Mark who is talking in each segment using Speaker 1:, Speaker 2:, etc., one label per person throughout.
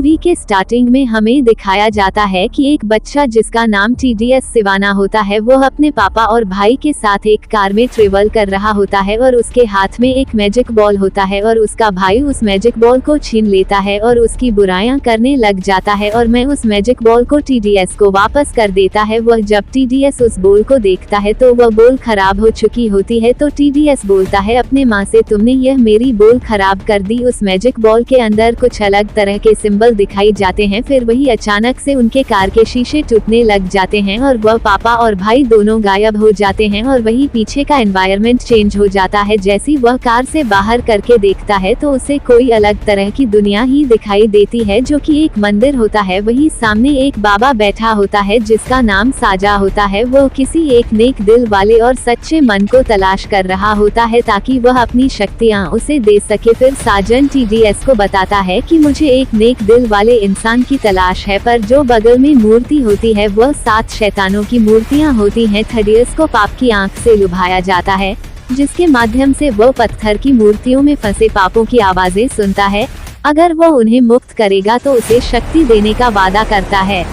Speaker 1: Movie के starting में हमें दिखाया जाता है कि एक बच्चा जिसका नाम TDS सिवाना होता है, वह अपने पापा और भाई के साथ एक कार में ट्रेवल कर रहा होता है और उसके हाथ में एक मैजिक बॉल होता है और उसका भाई उस मैजिक बॉल को छीन लेता है और उसकी बुराइयां करने लग जाता है और मैं उस मैजिक बॉल को TDS को वापस कर देता है। वह जब TDS उस बॉल को देखता है तो वह बॉल खराब हो चुकी होती है, तो TDS बोलता है अपने माँ से, तुमने यह मेरी बॉल खराब कर दी। उस मैजिक बॉल के अंदर कुछ अलग तरह के सिंबल दिखाई जाते हैं। फिर वही अचानक से उनके कार के शीशे टूटने लग जाते हैं और वह पापा और भाई दोनों गायब हो जाते हैं और वही पीछे का एनवायरनमेंट चेंज हो जाता है। जैसी वह कार से बाहर करके देखता है तो उसे कोई अलग तरह की दुनिया ही दिखाई देती है, जो कि एक मंदिर होता है। वही सामने एक बाबा बैठा होता है जिसका नाम साजा होता है। वो किसी एक नेक दिल वाले और सच्चे मन को तलाश कर रहा होता है ताकि वह अपनी शक्तियाँ उसे दे सके। फिर साजन TDS को बताता है कि मुझे एक नेक दिल वाले इंसान की तलाश है, पर जो बगल में मूर्ति होती है वह 7 शैतानों की मूर्तियां होती हैं। TDS को पाप की आंख से लुभाया जाता है, जिसके माध्यम से वह पत्थर की मूर्तियों में फंसे पापों की आवाजें सुनता है। अगर वह उन्हें मुक्त करेगा तो उसे शक्ति देने का वादा करता है।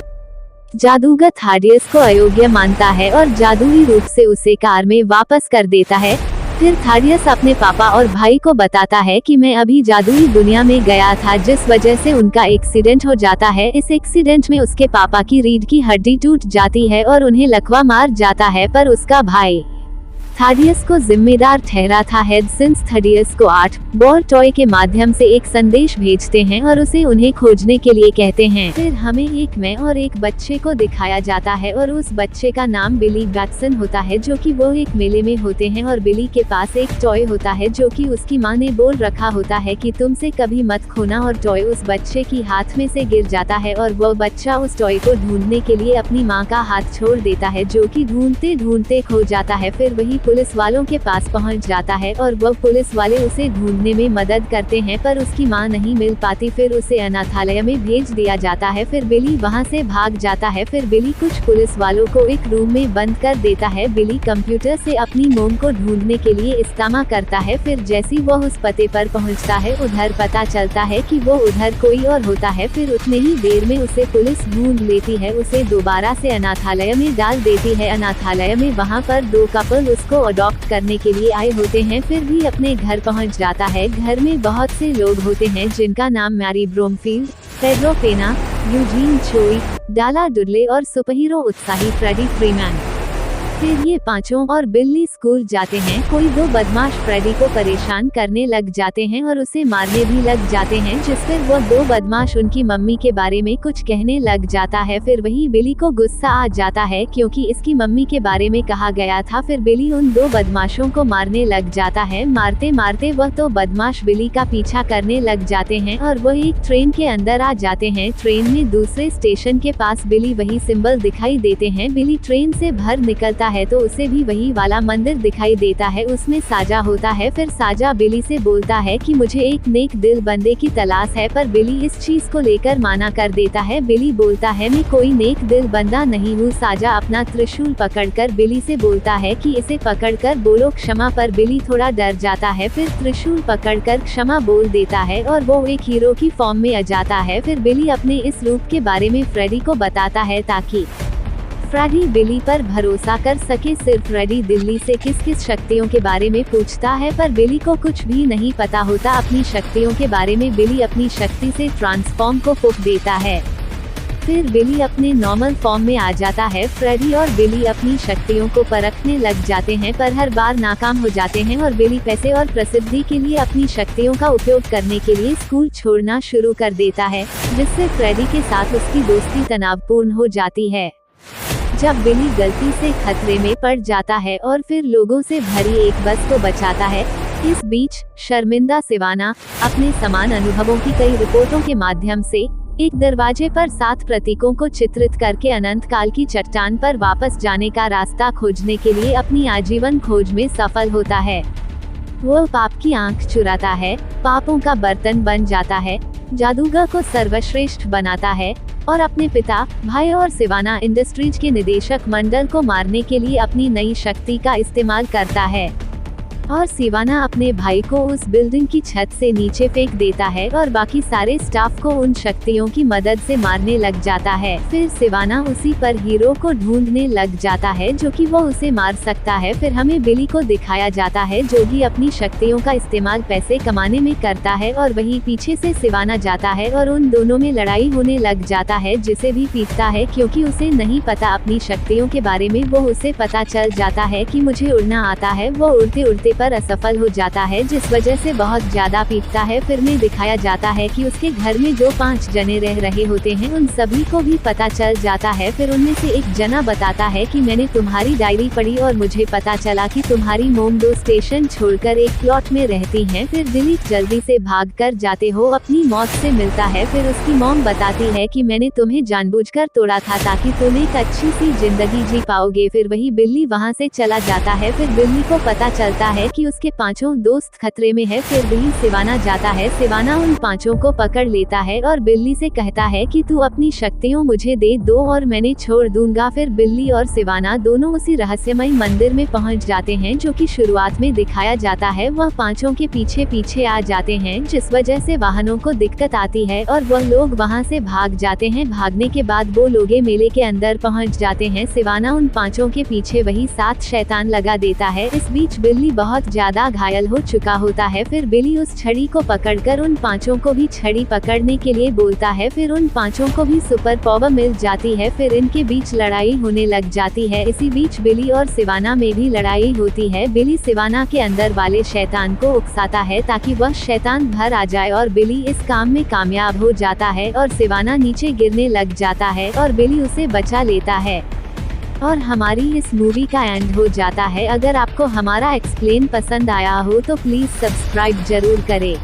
Speaker 1: जादूगर TDS को अयोग्य मानता है और जादुई रूप से उसे कार में वापस कर देता है। फिर TDS अपने पापा और भाई को बताता है कि मैं अभी जादुई दुनिया में गया था, जिस वजह से उनका एक्सीडेंट हो जाता है। इस एक्सीडेंट में उसके पापा की रीढ़ की हड्डी टूट जाती है और उन्हें लकवा मार जाता है, पर उसका भाई TDS को जिम्मेदार ठहराता है। सिंस TDS को 8 बॉल टॉय के माध्यम से एक संदेश भेजते हैं और उसे उन्हें खोजने के लिए कहते हैं। फिर हमें एक मैं और एक बच्चे को दिखाया जाता है और उस बच्चे का नाम बिली ब्रैक्सन होता है, जो कि वो एक मेले में होते हैं और बिली के पास एक टॉय होता है जो कि उसकी माँ ने बोल रखा होता है कि तुमसे कभी मत खोना, और टॉय उस बच्चे की हाथ में से गिर जाता है और वो बच्चा उस टॉय को ढूंढने के लिए अपनी माँ का हाथ छोड़ देता है, जो कि ढूंढते ढूंढते खो जाता है। फिर वही पुलिस वालों के पास पहुंच जाता है और वह पुलिस वाले उसे ढूंढने में मदद करते हैं, पर उसकी मां नहीं मिल पाती। फिर उसे अनाथालय में भेज दिया जाता है। फिर बिली वहां से भाग जाता है। फिर बिली कुछ पुलिस वालों को एक रूम में बंद कर देता है। बिली कंप्यूटर से अपनी मोम को ढूंढने के लिए इस्तेमाल करता है। फिर जैसी वह उस पते पर पहुंचता है, उधर पता चलता है कि वो उधर कोई और होता है। फिर उतने ही देर में उसे पुलिस ढूंढ लेती है, उसे दोबारा से अनाथालय में डाल देती है। अनाथालय में वहाँ पर 2 कपल उसको अडॉप्ट करने के लिए आए होते हैं। फिर भी अपने घर पहुंच जाता है। घर में बहुत से लोग होते हैं जिनका नाम मैरी ब्रोमफील्ड, पेड्रो पेना, यूजीन चोई, डाला डुडले और सुपरहीरो उत्साही फ्रेडी फ्रीमैन। फिर ये पांचों और बिल्ली स्कूल जाते हैं। कोई 2 बदमाश फ्रेडी को परेशान करने लग जाते हैं और उसे मारने भी लग जाते हैं, जिस पर वो 2 बदमाश उनकी मम्मी के बारे में कुछ कहने लग जाता है। फिर वही बिली को गुस्सा आ जाता है क्योंकि इसकी मम्मी के बारे में कहा गया था। फिर बिली उन 2 बदमाशों को मारने लग जाता है। मारते मारते वह तो बदमाश बिली का पीछा करने लग जाते हैं और वह एक ट्रेन के अंदर आ जाते हैं। ट्रेन में दूसरे स्टेशन के पास बिली वही सिंबल दिखाई देते हैं। बिली ट्रेन से बाहर निकलता है तो उसे भी वही वाला मंदिर दिखाई देता है, उसमें साजा होता है। फिर साजा बिली से बोलता है कि मुझे एक नेक दिल बंदे की तलाश है, पर बिली इस चीज को लेकर माना कर देता है। बिली बोलता है मैं कोई नेक दिल बंदा नहीं हूँ। साजा अपना त्रिशूल पकड़कर बिली से बोलता है कि इसे पकड़कर बोलो क्षमा, पर बिली थोड़ा डर जाता है। फिर त्रिशूल पकड़कर क्षमा बोल देता है और वो एक हीरो की फॉर्म में आ जाता है। फिर बिली अपने इस रूप के बारे में फ्रेडी को बताता है ताकि फ्रेडी बिली पर भरोसा कर सके। सिर्फ फ्रेडी दिल्ली से किस किस शक्तियों के बारे में पूछता है, पर बिली को कुछ भी नहीं पता होता अपनी शक्तियों के बारे में। बिली अपनी शक्ति से ट्रांसफॉर्म को फूंक देता है। फिर बिली अपने नॉर्मल फॉर्म में आ जाता है। फ्रेडी और बिली अपनी शक्तियों को परखने लग जाते हैं, पर हर बार नाकाम हो जाते हैं और बिली पैसे और प्रसिद्धि के लिए अपनी शक्तियों का उपयोग करने के लिए स्कूल छोड़ना शुरू कर देता है, जिससे फ्रेडी के साथ उसकी दोस्ती तनावपूर्ण हो जाती है। जब बिली गलती से खतरे में पड़ जाता है और फिर लोगों से भरी एक बस को बचाता है। इस बीच शर्मिंदा सिवाना अपने समान अनुभवों की कई रिपोर्टों के माध्यम से एक दरवाजे पर 7 प्रतीकों को चित्रित करके अनंत काल की चट्टान पर वापस जाने का रास्ता खोजने के लिए अपनी आजीवन खोज में सफल होता है। वो पाप की आंख चुराता है, पापों का बर्तन बन जाता है, जादूगर को सर्वश्रेष्ठ बनाता है और अपने पिता, भाई और सिवाना इंडस्ट्रीज के निदेशक मंडल को मारने के लिए अपनी नई शक्ति का इस्तेमाल करता है। और सिवाना अपने भाई को उस बिल्डिंग की छत से नीचे फेंक देता है और बाकी सारे स्टाफ को उन शक्तियों की मदद से मारने लग जाता है। फिर सिवाना उसी पर हीरो को ढूंढने लग जाता है जो कि वो उसे मार सकता है। फिर हमें बिली को दिखाया जाता है जो कि अपनी शक्तियों का इस्तेमाल पैसे कमाने में करता है और वही पीछे से सिवाना जाता है और उन दोनों में लड़ाई होने लग जाता है, जिसे भी पीटता है क्योंकि उसे नहीं पता अपनी शक्तियों के बारे में। वो उसे पता चल जाता है कि मुझे उड़ना आता है। वो उड़ते उड़ते पर असफल हो जाता है जिस वजह से बहुत ज्यादा पीटता है। फिर में दिखाया जाता है कि उसके घर में जो 5 जने रह रहे होते हैं उन सभी को भी पता चल जाता है। फिर उनमें से एक जना बताता है कि मैंने तुम्हारी डायरी पढ़ी और मुझे पता चला कि तुम्हारी मोम 2 स्टेशन छोड़कर एक प्लॉट में रहती हैं। फिर दिलीप जल्दी से भाग कर जाते हो अपनी मौत से मिलता है। फिर उसकी मॉम बताती है कि मैंने तुम्हें जानबूझकर तोड़ा था ताकि तुम एक अच्छी सी जिंदगी जी पाओगे। फिर वही बिल्ली वहाँ से चला जाता है। फिर बिल्ली को पता चलता है कि उसके 5 दोस्त खतरे में है। फिर बिल्ली सिवाना जाता है। सिवाना उन 5 को पकड़ लेता है और बिल्ली से कहता है कि तू अपनी शक्तियाँ मुझे दे दो और मैंने छोड़ दूंगा। फिर बिल्ली और सिवाना दोनों उसी रहस्यमय मंदिर में पहुंच जाते हैं जो कि शुरुआत में दिखाया जाता है। वह 5 के पीछे पीछे आ जाते हैं जिस वजह से वाहनों को दिक्कत आती है और वह लोग वहां से भाग जाते हैं। भागने के बाद वो लोग मेले के अंदर पहुंच जाते हैं। सिवाना उन 5 के पीछे वही 7 शैतान लगा देता है। इस बीच बिल्ली बहुत ज्यादा घायल हो चुका होता है। फिर बिल्ली उस छड़ी को पकड़कर उन 5 को भी छड़ी पकड़ने के लिए बोलता है। फिर उन 5 को भी सुपर पावर मिल जाती है। फिर इनके बीच लड़ाई होने लग जाती है। इसी बीच बिल्ली और सिवाना में भी लड़ाई होती है। बिल्ली सिवाना के अंदर वाले शैतान को उकसाता है ताकि वह शैतान बाहर आ जाए और बिल्ली इस काम में कामयाब हो जाता है और सिवाना नीचे गिरने लग जाता है और बिल्ली उसे बचा लेता है। और हमारी इस मूवी का एंड हो जाता है। अगर आपको हमारा एक्सप्लेन पसंद आया हो तो प्लीज सब्सक्राइब जरूर करें।